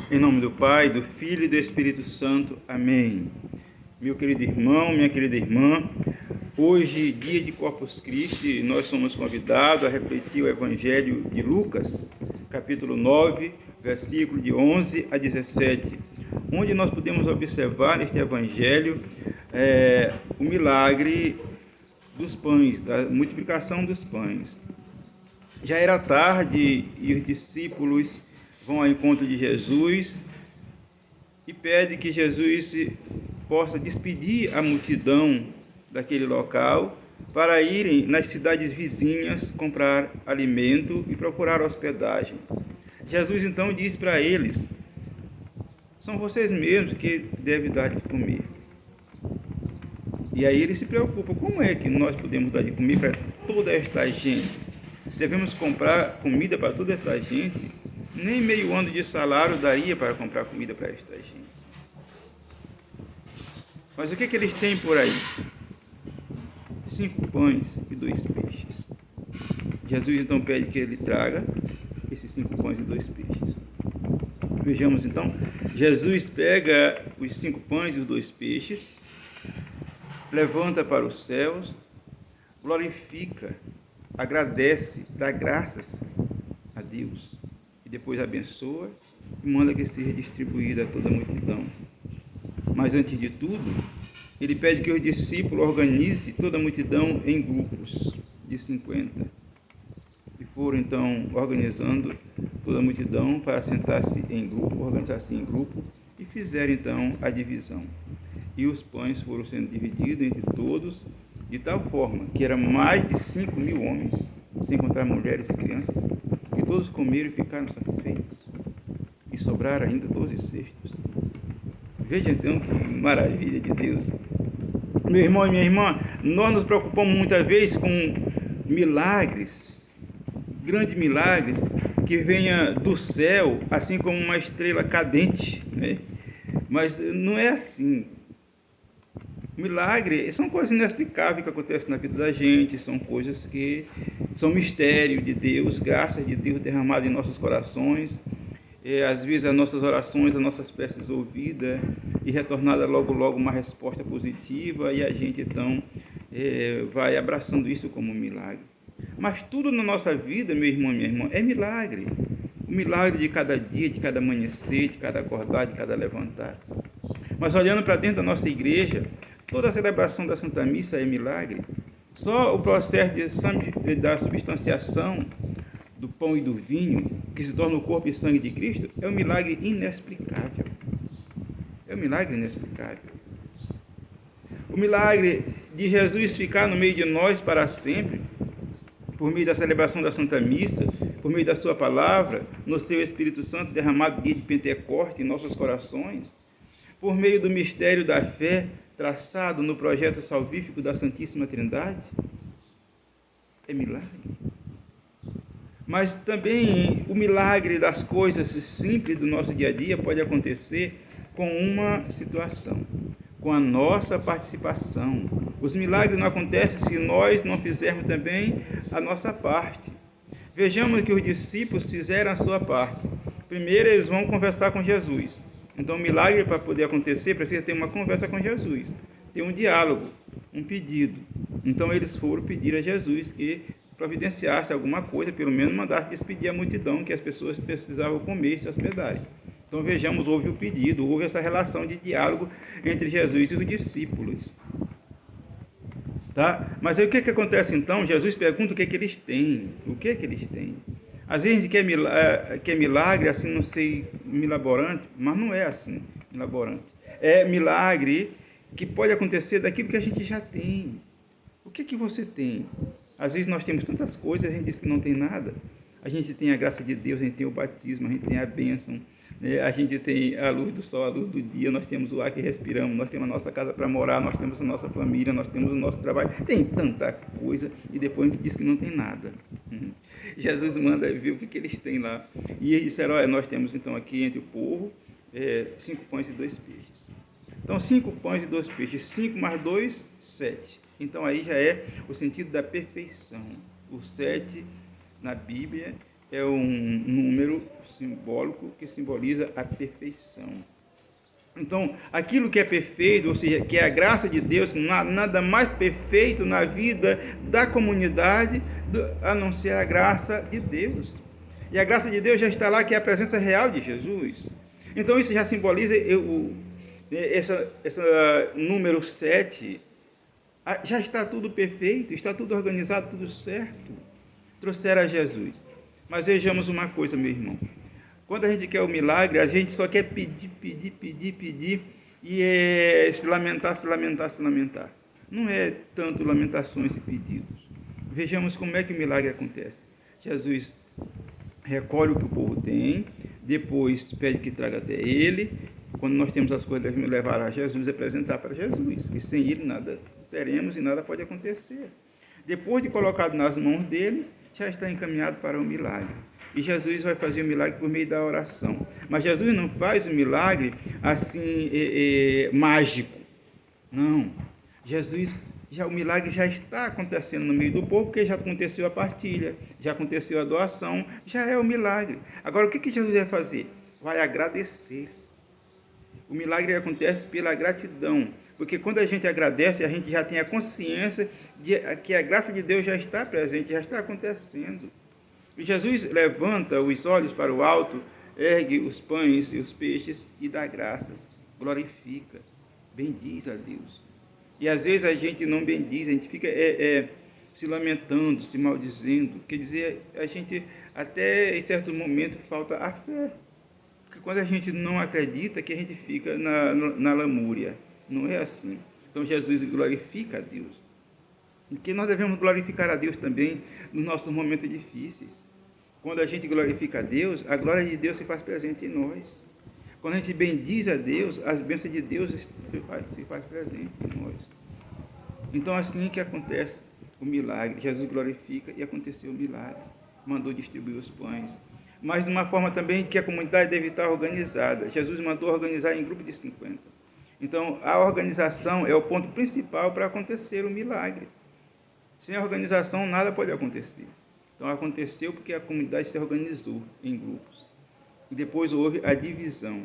Em nome do Pai, do Filho e do Espírito Santo. Amém. Meu querido irmão, minha querida irmã, hoje, dia de Corpus Christi, nós somos convidados a refletir o Evangelho de Lucas, capítulo 9, versículo de 11 a 17, onde nós podemos observar neste Evangelho o milagre dos pães, da multiplicação dos pães. Já era tarde e os discípulos vão ao encontro de Jesus e pedem que Jesus possa despedir a multidão daquele local para irem nas cidades vizinhas comprar alimento e procurar hospedagem. Jesus então diz para eles: são vocês mesmos que devem dar de comer. E aí ele se preocupa: como é que nós podemos dar de comer para toda esta gente? Devemos comprar comida para toda esta gente? Nem meio ano de salário daria para comprar comida para esta gente. Mas o que eles têm por aí? 5 pães e 2 peixes. Jesus então pede que ele traga esses 5 pães e 2 peixes. Vejamos então, Jesus pega os 5 pães e os 2 peixes, levanta para os céus, glorifica, agradece, dá graças a Deus, e depois abençoa e manda que seja distribuída a toda a multidão. Mas antes de tudo, ele pede que os discípulos organizem toda a multidão em grupos de 50. E foram então organizando toda a multidão para sentar-se em grupo, organizar-se em grupo, e fizeram então a divisão. E os pães foram sendo divididos entre todos, de tal forma que eram mais de 5.000 homens, sem contar mulheres e crianças, e todos comeram e ficaram satisfeitos. E sobraram ainda 12 cestos. Veja então que maravilha de Deus. Meu irmão e minha irmã, nós nos preocupamos muitas vezes com milagres, grandes milagres, que venha do céu, assim como uma estrela cadente, né? Mas não é assim. Milagre são coisas inexplicáveis que acontecem na vida da gente, são coisas que são mistério de Deus, graças de Deus derramadas em nossos corações. Às vezes as nossas orações, as nossas preces ouvidas e retornada logo uma resposta positiva, e a gente então vai abraçando isso como um milagre. Mas tudo na nossa vida, meu irmão e minha irmã, é milagre. O milagre de cada dia, de cada amanhecer, de cada acordar, de cada levantar. Mas olhando para dentro da nossa igreja, toda a celebração da Santa Missa é milagre. Só o processo da substanciação do pão e do vinho, que se torna o corpo e sangue de Cristo, é um milagre inexplicável. É um milagre inexplicável. O milagre de Jesus ficar no meio de nós para sempre, por meio da celebração da Santa Missa, por meio da sua palavra, no seu Espírito Santo derramado dia de Pentecostes em nossos corações, por meio do mistério da fé traçado no projeto salvífico da Santíssima Trindade, é milagre. Mas também o milagre das coisas simples do nosso dia a dia pode acontecer com uma situação, com a nossa participação. Os milagres não acontecem se nós não fizermos também a nossa parte. Vejamos que os discípulos fizeram a sua parte. Primeiro eles vão conversar com Jesus. Então o milagre, para poder acontecer, precisa ter uma conversa com Jesus, ter um diálogo, um pedido. Então eles foram pedir a Jesus que providenciasse alguma coisa, pelo menos mandasse despedir a multidão, que as pessoas precisavam comer e se hospedarem. Então vejamos, houve o pedido, houve essa relação de diálogo entre Jesus e os discípulos. Tá? Mas aí o que acontece então? Jesus pergunta o que eles têm. O que eles têm? Às vezes a gente quer milagre, assim, não sei, milaborante, mas não é assim, milaborante. É milagre que pode acontecer daquilo que a gente já tem. O que você tem? Às vezes nós temos tantas coisas, a gente diz que não tem nada. A gente tem a graça de Deus, a gente tem o batismo, a gente tem a bênção, né? A gente tem a luz do sol, a luz do dia, nós temos o ar que respiramos, nós temos a nossa casa para morar, nós temos a nossa família, nós temos o nosso trabalho. Tem tanta coisa e depois a gente diz que não tem nada. Jesus manda ver o que eles têm lá. E eles disseram: olha, nós temos então aqui entre o povo 5 pães e 2 peixes. Então 5 pães e 2 peixes, 5 mais 2, 7. Então aí já é o sentido da perfeição. O 7 na Bíblia é um número simbólico que simboliza a perfeição. Então, aquilo que é perfeito, ou seja, que é a graça de Deus, não há nada mais perfeito na vida da comunidade a não ser a graça de Deus. E a graça de Deus já está lá, que é a presença real de Jesus. Então, isso já simboliza esse número 7. Já está tudo perfeito, está tudo organizado, tudo certo. Trouxeram a Jesus. Mas vejamos uma coisa, meu irmão. Quando a gente quer o milagre, a gente só quer pedir e se lamentar. Não é tanto lamentações e pedidos. Vejamos como é que o milagre acontece. Jesus recolhe o que o povo tem, depois pede que traga até ele. Quando nós temos as coisas, devemos levar a Jesus e apresentar para Jesus. E sem ele nada seremos e nada pode acontecer. Depois de colocado nas mãos deles, já está encaminhado para o milagre. E Jesus vai fazer o milagre por meio da oração. Mas Jesus não faz o milagre assim, mágico. Não. O milagre já está acontecendo no meio do povo, porque já aconteceu a partilha, já aconteceu a doação, já é o milagre. Agora, o que Jesus vai fazer? Vai agradecer. O milagre acontece pela gratidão, porque quando a gente agradece, a gente já tem a consciência de que a graça de Deus já está presente, já está acontecendo. E Jesus levanta os olhos para o alto, ergue os pães e os peixes e dá graças, glorifica, bendiz a Deus. E às vezes a gente não bendiz, a gente fica se lamentando, se maldizendo. Quer dizer, a gente até em certo momento falta a fé. Porque quando a gente não acredita, que a gente fica na lamúria. Não é assim. Então Jesus glorifica a Deus. E que nós devemos glorificar a Deus também nos nossos momentos difíceis. Quando a gente glorifica a Deus, a glória de Deus se faz presente em nós. Quando a gente bendiz a Deus, as bênçãos de Deus se faz presente em nós. Então assim que acontece o milagre. Jesus glorifica e aconteceu o milagre. Mandou distribuir os pães. Mas de uma forma também que a comunidade deve estar organizada. Jesus mandou organizar em grupo de 50. Então, a organização é o ponto principal para acontecer o milagre. Sem a organização, nada pode acontecer. Então, aconteceu porque a comunidade se organizou em grupos. E depois houve a divisão.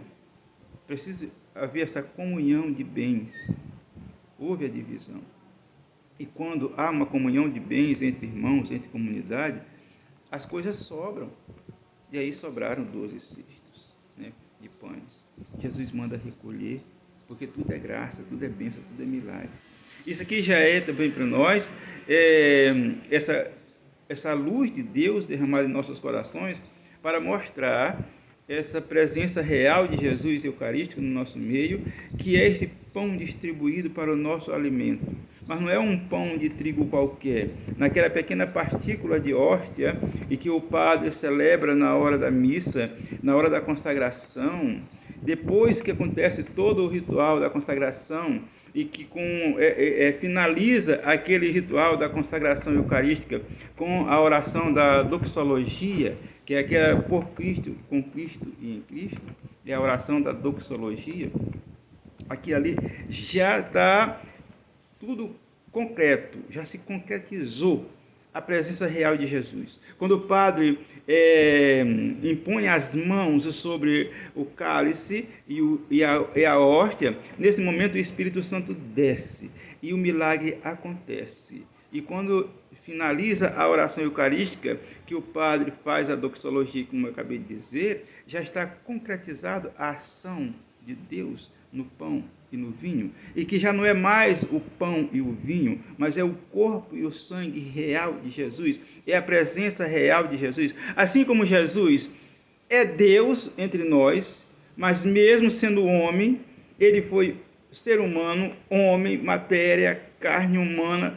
Precisa haver essa comunhão de bens. Houve a divisão. E quando há uma comunhão de bens entre irmãos, entre comunidade, as coisas sobram. E aí sobraram 12 cestos, né, de pães. Jesus manda recolher, porque tudo é graça, tudo é bênção, tudo é milagre. Isso aqui já é também para nós, essa luz de Deus derramada em nossos corações, para mostrar essa presença real de Jesus eucarístico no nosso meio, que é esse pão distribuído para o nosso alimento. Mas não é um pão de trigo qualquer, naquela pequena partícula de hóstia e que o padre celebra na hora da missa, na hora da consagração, depois que acontece todo o ritual da consagração e que finaliza aquele ritual da consagração eucarística com a oração da doxologia, que é aquela por Cristo, com Cristo e em Cristo, é a oração da doxologia. Aqui ali já está tudo concreto, já se concretizou a presença real de Jesus. Quando o padre impõe as mãos sobre o cálice e a hóstia, nesse momento o Espírito Santo desce e o milagre acontece. E quando finaliza a oração eucarística, que o padre faz a doxologia, como eu acabei de dizer, já está concretizado a ação de Deus no pão e no vinho, e que já não é mais o pão e o vinho, mas é o corpo e o sangue real de Jesus, é a presença real de Jesus. Assim como Jesus é Deus entre nós, mas mesmo sendo homem, ele foi ser humano, homem, matéria, carne humana,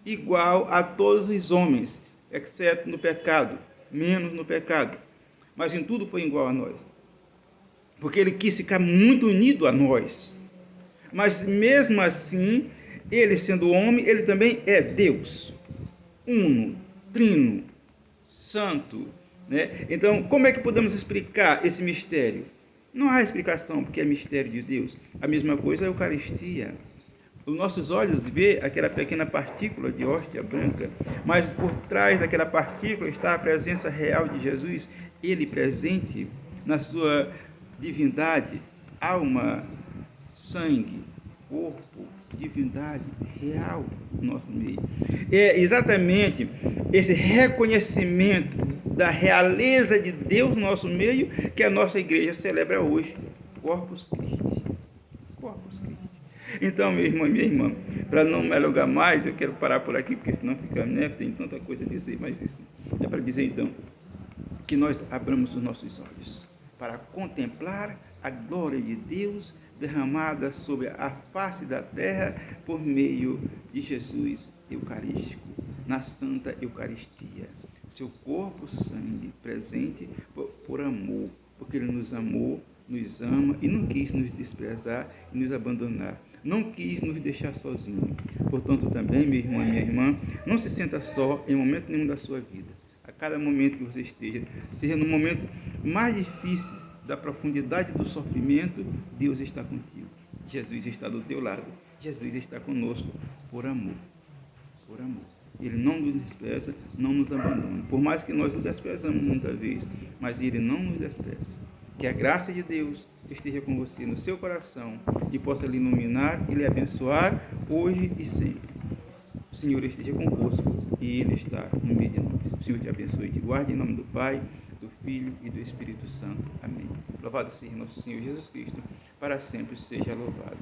igual a todos os homens, exceto no pecado, menos no pecado, mas em tudo foi igual a nós, porque ele quis ficar muito unido a nós. Mas mesmo assim, ele sendo homem, ele também é Deus, uno, trino, santo, né? Então, como é que podemos explicar esse mistério? Não há explicação, porque é mistério de Deus. A mesma coisa é a Eucaristia. Os nossos olhos vê aquela pequena partícula de hóstia branca, mas por trás daquela partícula está a presença real de Jesus, ele presente na sua divindade, alma, sangue, corpo, divindade real no nosso meio. É exatamente esse reconhecimento da realeza de Deus no nosso meio que a nossa igreja celebra hoje, Corpus Christi. Corpus Christi. Então, meu irmão e minha irmã, para não me alongar mais, eu quero parar por aqui, porque senão fica, né, tem tanta coisa a dizer, mas isso é para dizer então que nós abramos os nossos olhos para contemplar a glória de Deus derramada sobre a face da terra por meio de Jesus Eucarístico, na Santa Eucaristia. Seu corpo, sangue, presente por amor, porque Ele nos amou, nos ama e não quis nos desprezar e nos abandonar. Não quis nos deixar sozinhos. Portanto, também, meu irmão e minha irmã, não se sinta só em momento nenhum da sua vida. A cada momento que você esteja, seja no momento mais difícil da profundidade do sofrimento, Deus está contigo. Jesus está do teu lado. Jesus está conosco por amor. Por amor. Ele não nos despreza, não nos abandona. Por mais que nós o desprezamos muitas vezes, mas Ele não nos despreza. Que a graça de Deus esteja com você no seu coração e possa lhe iluminar e lhe abençoar hoje e sempre. O Senhor esteja convosco e Ele está no meio de nós. O Senhor te abençoe e te guarde em nome do Pai, do Filho e do Espírito Santo. Amém. Louvado seja nosso Senhor Jesus Cristo, para sempre seja louvado.